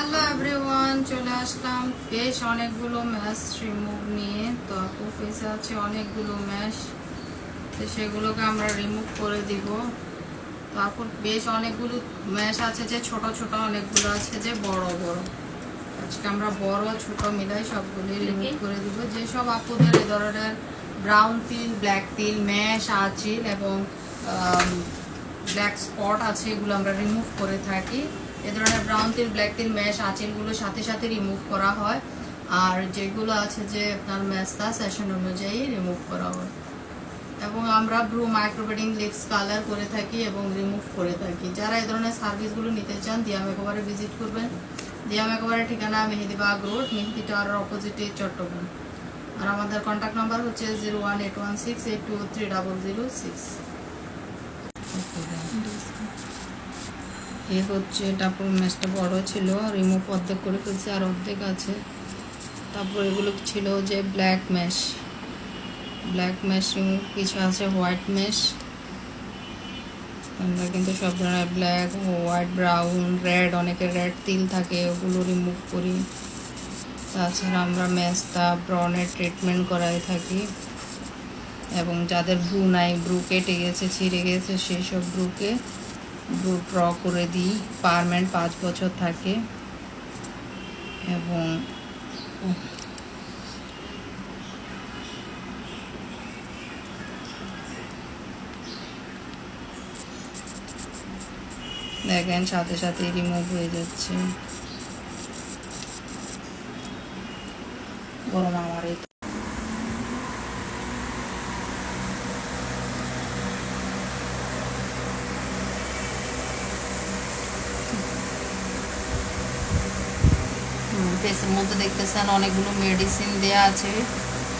Hello everyone, চলে আসলাম বেশ অনেকগুলো ম্যাশ রিমুভ নিয়ে। তো আপু ফেসে আছে অনেকগুলো ম্যাশ, তো সেগুলোকে আমরা রিমুভ করে দিব। তো আপুর বেশ অনেকগুলো ম্যাশ আছে যে ছোট ছোট, অনেকগুলো আছে যে বড় বড়। আজকে আমরা বড় ছোট মিলাই সবগুলি রিমুভ করে দিব। যেসব আপুদের এই ধরনের ব্রাউন তিল, ব্ল্যাক তিল, ম্যাশ, আঁচিল এবং ব্ল্যাক স্পট আছে, এগুলো আমরা রিমুভ করে থাকি। এ ধরনের ব্রাউন তিল, ব্ল্যাক তিল, ম্যাশ, আঁচিলগুলো সাথে সাথে রিমুভ করা হয়। আর যেগুলো আছে যে আপনার ম্যাশটা সেশন অনুযায়ী রিমুভ করা হয়। এবং আমরা ব্রু মাইক্রোবেডিং লিপস কালার করে থাকি এবং রিমুভ করে থাকি। যারা এই ধরনের সার্ভিসগুলো নিতে চান, দিয়া মেকওভারে ভিজিট করবেন। দিয়া মেকওভারের ঠিকানা মেহেদিবাগ রোড, মেহেদি টাওয়ারের অপোজিটে, চট্টগ্রাম। আর আমাদের কন্ট্যাক্ট নাম্বার হচ্ছে 01816823006। এ হচ্ছে তারপর ম্যাশটা বড় ছিল, রিমুভ অর্ধেক করে ফেলছে আর অর্ধেক আছে। তারপর এগুলো ছিল যে ব্ল্যাক ম্যাশ রিমুভ, কিছু আছে হোয়াইট ম্যাশ। আমরা কিন্তু সব ধরনের ব্ল্যাক, হোয়াইট, ব্রাউন, রেড, অনেকের রেড তিল থাকে, ওগুলো রিমুভ করি। তাছাড়া আমরা ম্যাশটা ব্রনের ট্রিটমেন্ট করাই থাকি। এবং যাদের ব্রু নাই, ব্রু কেটে গেছে, ছিঁড়ে গেছে, সেই সব ব্রু ড্র করে দিই। পার্মানেন্ট 5 বছর থাকে। এবং দেখেন সাথে সাথে রিমুভ হয়ে যাচ্ছে। গরম আমার ফেসের মধ্যে দেখতেছেন অনেকগুলো মেডিসিন দেয়া আছে।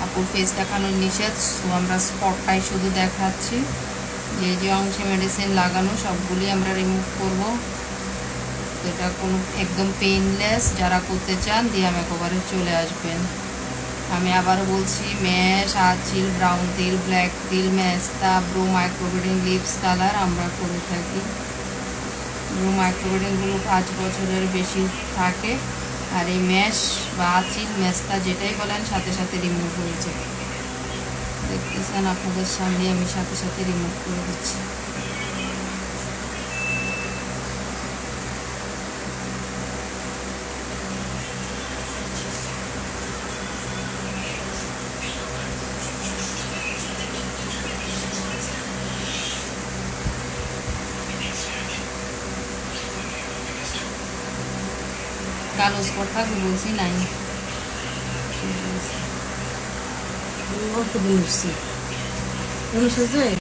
আপুর ফেস দেখানোর নিষেধ, সো আমরা স্পটটাই শুধু দেখাচ্ছি। যে যে অংশে মেডিসিন লাগানো সবগুলি আমরা রিমুভ করব। এটা কোনো একদম পেইনলেস, যারা করতে চান দিয়া মেকওভারে চলে আসবেন। আমি আবারও বলছি, ম্যাশ, আঁচিল, ব্রাউন তিল, ব্ল্যাক তিল, ম্যাস্তা, ব্রু মাইক্রোবেডিং লিপস কালার আমরা করে থাকি। ব্রু মাইক্রোবেডিংগুলো 5 বছরের বেশি থাকে। আর এই ম্যাশ বা আঁচিল, ম্যাস্তা যেটাই বলেন, সাথে সাথে রিমুভ হয়ে যায়। দেখতেছেন আপনাদের সামনে আমি সাথে সাথে রিমুভ করে দিচ্ছি। কালো স্পট থাকবে বলছি, নাই। অল্প দিন উঠছি।